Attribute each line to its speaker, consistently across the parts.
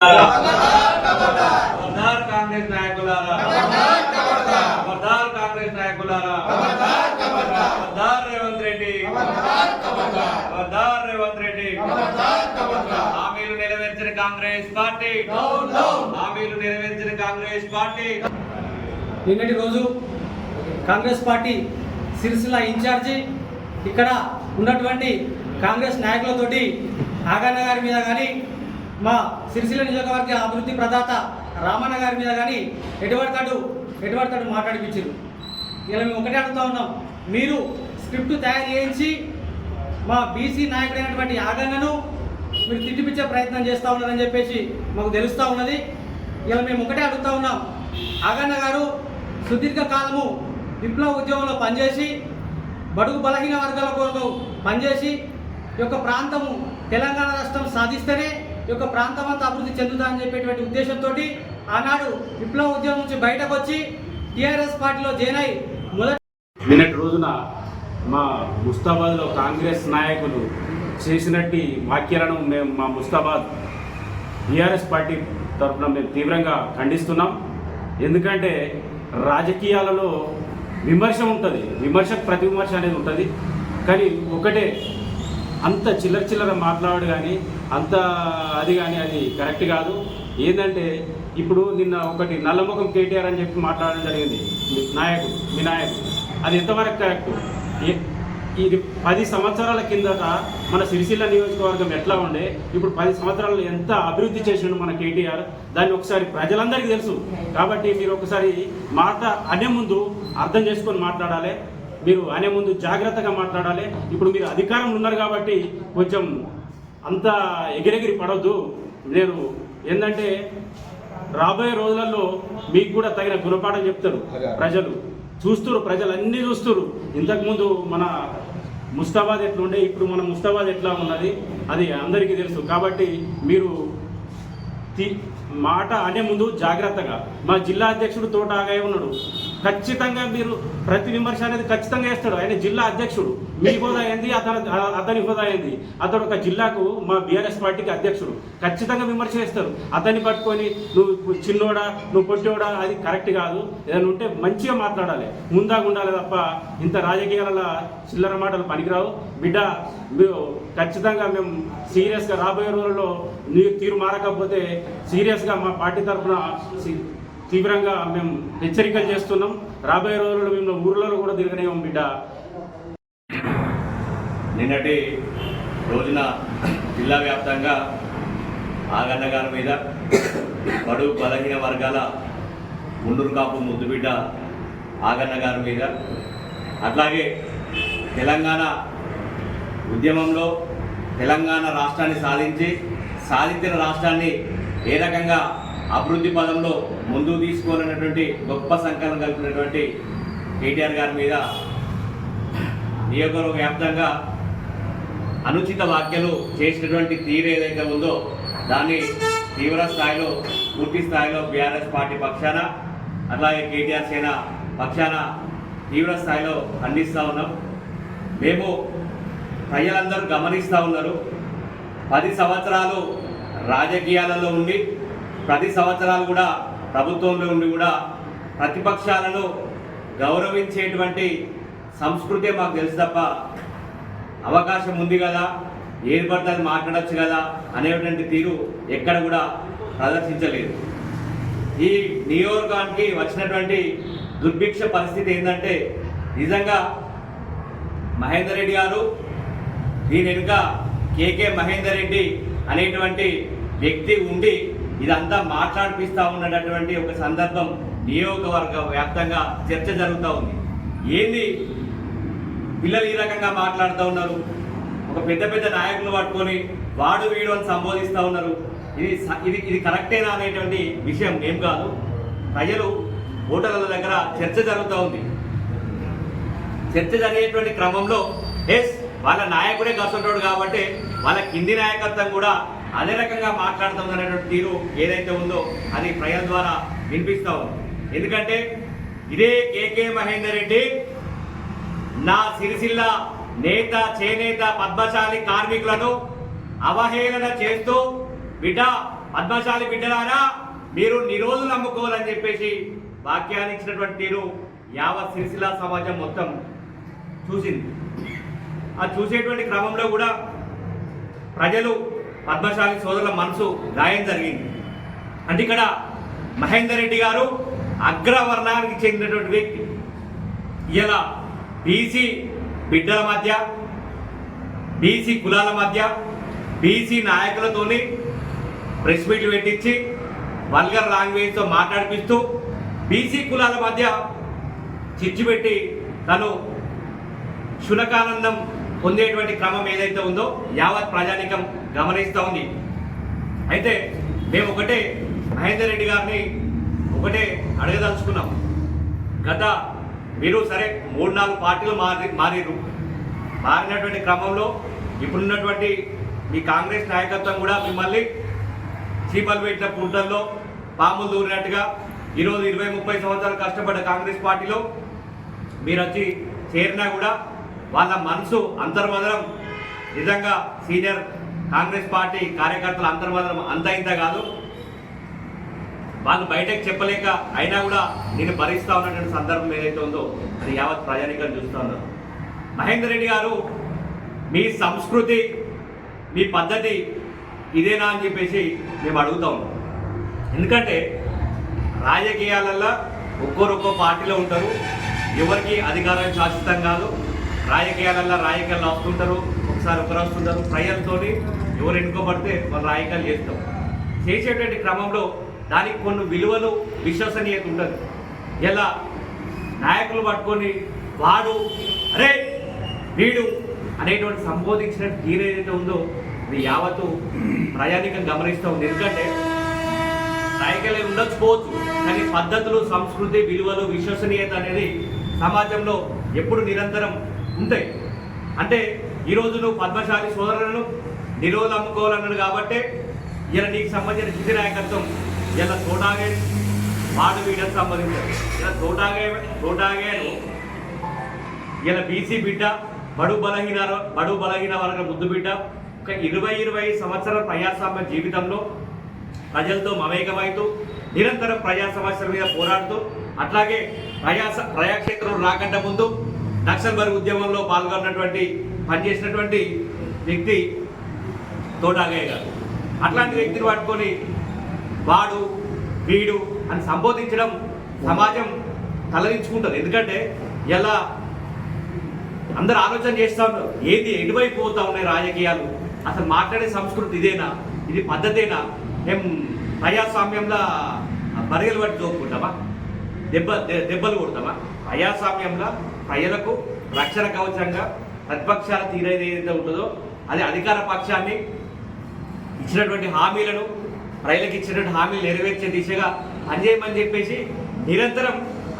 Speaker 1: खबरदार कांग्रेस नायकुलारा खबरदार कांग्रेस नायकुलारा खबरदार रेवंत रेड्डी खबरदार रेवंत रेड्डी హామీలు నెరవేర్చిన కాంగ్రెస్ పార్టీ హామీలు నెరవేర్చిన కాంగ్రెస్ పార్టీ
Speaker 2: నిన్నటి రోజు కాంగ్రెస్ పార్టీ సిరిసిల్ల ఇన్ఛార్జి ఇక్కడ ఉన్నటువంటి కాంగ్రెస్ నాయకులతోటి ఆగన్న గారి మీద కానీ మా సిరిసిల్ల నియోజకవర్గ అభివృద్ధి ప్రదాత రామన్న గారి మీద కానీ ఎటువంటి మాట్లాడిపించారు. ఇలా మేము ఒకటే అడుగుతూ ఉన్నాం, మీరు స్క్రిప్ట్ తయారు చేయించి మా బీసీ నాయకుడైనటువంటి ఆగన్నను మీరు తిట్టిపించే ప్రయత్నం చేస్తూ ఉన్నారని చెప్పేసి మాకు తెలుస్తూ ఉన్నది. ఇలా మేము ఒకటే అడుగుతూ ఉన్నాం, ఆగన్న గారు సుదీర్ఘ కాలము విప్లవ ఉద్యమంలో పనిచేసి బడుగు బలహీన వర్గాల కొరకు పనిచేసి ఈ యొక్క ప్రాంతము తెలంగాణ రాష్ట్రం సాధిస్తేనే ఈ యొక్క ప్రాంతం అంతా అభివృద్ధి చెందుతుందని చెప్పేటువంటి ఉద్దేశంతో ఆనాడు విప్లవ ఉద్యమం నుంచి బయటకు వచ్చి టీఆర్ఎస్ పార్టీలో జాయిన్ అయి
Speaker 3: నిన్నటి రోజున మా ముస్తాబాద్లో కాంగ్రెస్ నాయకులు చేసినట్టు వ్యాఖ్యలను మేము మా ముస్తాబాద్ టీఆర్ఎస్ పార్టీ తరఫున మేము తీవ్రంగా ఖండిస్తున్నాం. ఎందుకంటే రాజకీయాలలో విమర్శ ఉంటుంది, విమర్శకు ప్రతి విమర్శ అనేది ఉంటుంది. కానీ ఒకటే అంత చిల్లర మాట్లాడు కానీ అంత అది కానీ అది కరెక్ట్ కాదు. ఏంటంటే ఇప్పుడు నిన్న ఒకటి నల్లముఖం కేటీఆర్ అని చెప్పి మాట్లాడడం జరిగింది మీ నాయకుడు అది ఎంతవరకు కరెక్ట్? ఇది 10 సంవత్సరాల కిందట మన సిరిసిల్ల నియోజకవర్గం ఎట్లా ఉండే, ఇప్పుడు 10 సంవత్సరాలు ఎంత అభివృద్ధి చేసిండు మన కేటీఆర్, దాన్ని ఒకసారి ప్రజలందరికీ తెలుసు. కాబట్టి మీరు ఒకసారి మాట అనే ముందు అర్థం చేసుకొని మాట్లాడాలి, మీరు అనే ముందు జాగ్రత్తగా మాట్లాడాలి. ఇప్పుడు మీరు అధికారంలో ఉన్నారు కాబట్టి కొంచెం అంత ఎగిరెగిరి పడవద్దు. నేను ఏంటంటే రాబోయే రోజులలో మీకు కూడా తగిన గుణపాఠం చెప్తారు. ప్రజలు అన్నీ చూస్తున్నారు. ఇంతకుముందు మన ముస్తాబాద్ ఎట్లా ఉండే, ఇప్పుడు మన ముస్తాబాద్ ఎట్లా ఉన్నది అది అందరికీ తెలుసు. కాబట్టి మీరు మాట అనే ముందు జాగ్రత్తగా, మా జిల్లా అధ్యక్షుడు తోట ఆగాయ ఉన్నాడు, ఖచ్చితంగా మీరు ప్రతి విమర్శ అనేది ఖచ్చితంగా వేస్తాడు. ఆయన జిల్లా అధ్యక్షుడు, మీ హోదా ఏంది, అతని హోదా ఏంది, అతడు ఒక జిల్లాకు మా బీఆర్ఎస్ పార్టీకి అధ్యక్షుడు, ఖచ్చితంగా విమర్శ చేస్తారు. అతన్ని పట్టుకొని నువ్వు చిన్నోడా, నువ్వు పొట్టోడా, అది కరెక్ట్ కాదు. ఏదైనా ఉంటే మంచిగా మాట్లాడాలి, ముందాగా ఉండాలి తప్ప ఇంత రాజకీయాల చిల్లర మాటలు పనికిరావు. బిడ్డ మీరు ఖచ్చితంగా మేము సీరియస్గా రాబోయే రోజుల్లో నీకు తీరు మారకపోతే సీరియస్గా మా పార్టీ తరఫున తీవ్రంగా మేము హెచ్చరికలు చేస్తున్నాం. రాబోయే రోజుల్లో మేము ఊర్లలో కూడా తిరగనేమం బిడ్డ.
Speaker 1: నిన్నటి రోజున జిల్లా వ్యాప్తంగా ఆగన్న గారి మీద బడుగు బలహీన వర్గాల ముండూరు కాపు ముద్దుబిడ్డ ఆగన్న గారి మీద, అట్లాగే తెలంగాణ ఉద్యమంలో తెలంగాణ రాష్ట్రాన్ని సాధించిన రాష్ట్రాన్ని ఏ రకంగా అభివృద్ధి పదంలో ముందుకు తీసుకోవాలన్నటువంటి గొప్ప సంకల్పం కలిపినటువంటి కేటీఆర్ గారి మీద నియోజకవర్గ వ్యాప్తంగా అనుచిత వ్యాఖ్యలు చేసినటువంటి తీరు ఏదైతే ఉందో దాన్ని తీవ్ర స్థాయిలో, పూర్తి స్థాయిలో బీఆర్ఎస్ పార్టీ పక్షాన అట్లాగే కేటీఆర్ సేన పక్షాన తీవ్ర స్థాయిలో ఖండిస్తూ ఉన్నాం. మేము ప్రజలందరూ గమనిస్తూ ఉన్నారు, 10 సంవత్సరాలు రాజకీయాలలో ఉండి 10 సంవత్సరాలు కూడా ప్రభుత్వంలో ఉండి కూడా ప్రతిపక్షాలను గౌరవించేటువంటి సంస్కృతే మాకు తెలుసు తప్ప అవకాశం ఉంది కదా, ఏది పడితే అది మాట్లాడచ్చు కదా అనేటువంటి తీరు ఎక్కడ కూడా ప్రదర్శించలేదు. ఈ నియోజకవర్గానికి వచ్చినటువంటి దుర్భిక్ష పరిస్థితి ఏంటంటే, నిజంగా మహేందర్ రెడ్డి గారు, దీని వెనుక కేకే మహేందర్ రెడ్డి అనేటువంటి వ్యక్తి ఉండి ఇదంతా మాట్లాడిపిస్తూ ఉన్నటువంటి ఒక సందర్భం నియోజకవర్గ వ్యాప్తంగా చర్చ జరుగుతూ ఉంది. ఏంది పిల్లలు ఈ రకంగా మాట్లాడుతూ ఉన్నారు, ఒక పెద్ద నాయకులు పట్టుకొని వాడు వీడు అని సంబోధిస్తూ ఉన్నారు. ఇది కరెక్టేనా అనేటువంటి విషయం ఏం కాదు. ప్రజలు ఓటర్ల దగ్గర చర్చ జరుగుతూ ఉంది. చర్చ జరిగేటువంటి క్రమంలో వాళ్ళ నాయకుడే కసుంటాడు కాబట్టి వాళ్ళ కింది నాయకత్వం కూడా అదే రకంగా మాట్లాడుతుందనేటువంటి తీరు ఏదైతే ఉందో అది ప్రజల ద్వారా వినిపిస్తూ ఉంది. ఎందుకంటే ఇదే కేకే మహేందర్ రెడ్డి నా సిరిసిల్ల చేనేత పద్మశాలి కార్మికులను అవహేళన చేస్తూ బిడ్డ పద్మశాలి బిడ్డలారా మీరు నిరోధులు నమ్ముకోవాలని చెప్పేసి వాక్యాన్ని ఇచ్చినటువంటి తీరు యావత్ సిరిసిల్ల సమాజం మొత్తం చూసింది. ఆ చూసేటువంటి క్రమంలో కూడా ప్రజలు పద్మశాలి సోదరుల మనసు గాయం జరిగింది. అంటే ఇక్కడ మహేందర్ రెడ్డి గారు అగ్రవర్ణానికి చెందినటువంటి వ్యక్తి. ఇలా బీసీ బిడ్డల మధ్య, బీసీ కులాల మధ్య, బీసీ నాయకులతోని ప్రెస్ మీట్లు పెట్టించి వల్గర్ లాంగ్వేజ్తో మాట్లాడిపిస్తూ బీసీ కులాల మధ్య చిచ్చు పెట్టి తను శునకానందం పొందేటువంటి క్రమం ఏదైతే ఉందో యావత్ ప్రజానికం గమనిస్తూ ఉంది. అయితే మేము ఒకటే మహేందర్ రెడ్డి గారిని ఒకటే అడగదలుచుకున్నాం. గత మీరు సరే 3-4 పార్టీలు మారినటువంటి క్రమంలో ఇప్పుడున్నటువంటి మీ కాంగ్రెస్ నాయకత్వం కూడా మిమ్మల్ని చీపలు పెట్టిన పుంటల్లో పాములు దూరినట్టుగా ఈరోజు 20-30 సంవత్సరాలు కష్టపడ్డ కాంగ్రెస్ పార్టీలో మీరు వచ్చి చేరినా కూడా వాళ్ళ మనసు అంతర్మదనం నిజంగా సీనియర్ కాంగ్రెస్ పార్టీ కార్యకర్తల అంతర్మదనం అంత ఇంత కాదు. వాళ్ళు బయటకు చెప్పలేక అయినా కూడా నేను భరిస్తూ ఉన్నటువంటి సందర్భం ఏదైతే ఉందో అది యావత్ ప్రజానికం చూస్తూ ఉన్నారు. మహేందర్ రెడ్డి గారు మీ సంస్కృతి మీ పద్ధతి ఇదేనా అని చెప్పేసి మేము అడుగుతా ఉన్నాం. ఎందుకంటే రాజకీయాలలో ఒక్కొక్క పార్టీలో ఉంటారు, ఎవరికి అధికారం శాశ్వతం కాదు. రాజకీయాలు వస్తుంటారు, ఒకసారి ఒకరు వస్తుంటారు. ప్రజలతో ఎవరు ఎన్నుకోబడితే వాళ్ళు రాజకీయాలు చేస్తాం. చేసేటువంటి క్రమంలో దానికి కొన్ని విలువలు విశ్వసనీయత ఉంటుంది. ఇలా నాయకులు పట్టుకొని వాడు అరే వీడు అనేటువంటి సంబోధించిన తీరు ఏదైతే ఉందో ఇది యావత్తు ప్రయాణికం గమనిస్తూ ఉంది. ఎందుకంటే రాజకీయాలు ఉండకపోవచ్చు, కానీ పద్ధతులు, సంస్కృతి, విలువలు, విశ్వసనీయత అనేది సమాజంలో ఎప్పుడు నిరంతరం ఉంటాయి. అంటే ఈరోజు నువ్వు పద్మశాలి సోదరులను నిరోధులు అమ్ముకోవాలన్నాడు కాబట్టి ఇలా నీకు సంబంధించిన స్థితి నాయకత్వం ఇలా తోటాగే వాడు వీడకు సంబంధించారు. ఇలా తోటాగేను ఇలా బీసీ బిడ్డ, బడు బలహీన వర్గ ముద్దు బిడ్డ ఒక 20 సంవత్సరాల ప్రజాస్వామ్య జీవితంలో ప్రజలతో మమేకమవుతూ నిరంతరం ప్రజా సమస్యల మీద పోరాడుతూ అట్లాగే ప్రజాక్షేత్రం రాకంటే ముందు నక్సల్బరీ ఉద్యమంలో పనిచేసినటువంటి వ్యక్తి తోటాగయ్య గారు. అట్లాంటి వ్యక్తిని పట్టుకొని వాడు వీడు అని సంబోధించడం సమాజం తలదించుకుంటుంది. ఎందుకంటే ఇలా అందరు ఆలోచన చేస్తూ ఉన్నారు, ఏది ఎటువైపు పోతా ఉన్నాయి రాజకీయాలు, అసలు మాట్లాడే సంస్కృతి ఇదేనా, ఇది పద్ధతేనా, మేము ప్రజాస్వామ్యంలో బరిగలు పట్టి తోపుకుంటామా, దెబ్బలు కొడతామా? ప్రజాస్వామ్యంలో ప్రజలకు రక్షణ కవచంగా ప్రతిపక్షాల తీరేది ఏదైతే ఉంటుందో అది అధికార పక్షాన్ని ఇచ్చినటువంటి హామీలను, ప్రజలకు ఇచ్చినటువంటి హామీలు నెరవేర్చే దిశగా పనిచేయమని చెప్పేసి నిరంతరం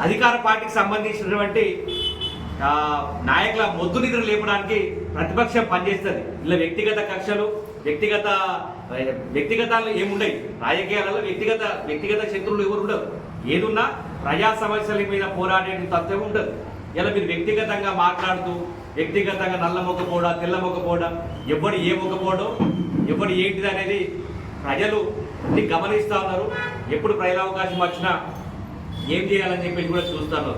Speaker 1: అధికార పార్టీకి సంబంధించినటువంటి నాయకుల మొద్దు నిద్ర లేపడానికి ప్రతిపక్షం పనిచేస్తుంది. ఇలా వ్యక్తిగత కక్షలు, వ్యక్తిగతాలు ఏముండయి రాజకీయాలలో. వ్యక్తిగత శత్రువులు ఎవరు ఉండరు. ఏదున్నా ప్రజా సమస్యల మీద పోరాడే తత్వం ఉంటుంది. ఇలా మీరు వ్యక్తిగతంగా మాట్లాడుతూ వ్యక్తిగతంగా నల్ల మొక్కపోవడం, తెల్ల మొక్కపోవడం, ఎవడు ఏ మొక్కపోవడం, ఎవడు ఏంటిది అనేది ప్రజలు గమనిస్తూ ఉన్నారు. ఎప్పుడు ప్రజల అవకాశం వచ్చినా ఏం చేయాలని చెప్పేసి కూడా చూస్తున్నారు.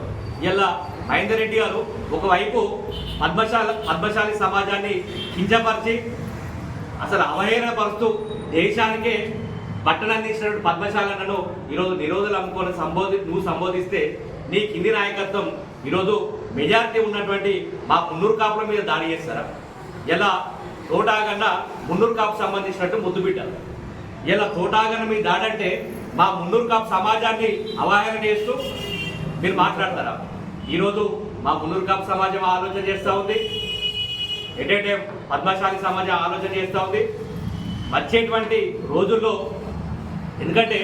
Speaker 1: ఇలా మహేందర్ రెడ్డి గారు ఒకవైపు పద్మశాలి సమాజాన్ని కించపరిచి అసలు అవహేళనపరుస్తూ దేశానికే బట్టనందించినటువంటి పద్మశాలను ఈరోజు నిరోధులు అమ్ముకొని నువ్వు సంబోధిస్తే నీ కింది నాయకత్వం ఈరోజు మెజారిటీ ఉన్నటువంటి మా మున్నూరు కాపుల మీద దాడి చేస్తారా? ఇలా తోటాగన్న మున్నూరు కాపు సంబంధించినట్టు ముద్దుబిడ్డ. ఇలా తోటాగన్న మీద దాడంటే మా మున్నూరు కాపు సమాజాన్ని అవహేళన చేస్తూ మీరు మాట్లాడతారా? ఈరోజు మా మున్నూరు కాపు సమాజం ఆలోచన చేస్తూ ఉంది, ఏంటంటే పద్మశాలి సమాజం ఆలోచన చేస్తూ ఉంది. వచ్చేటువంటి రోజుల్లో ఎందుకంటే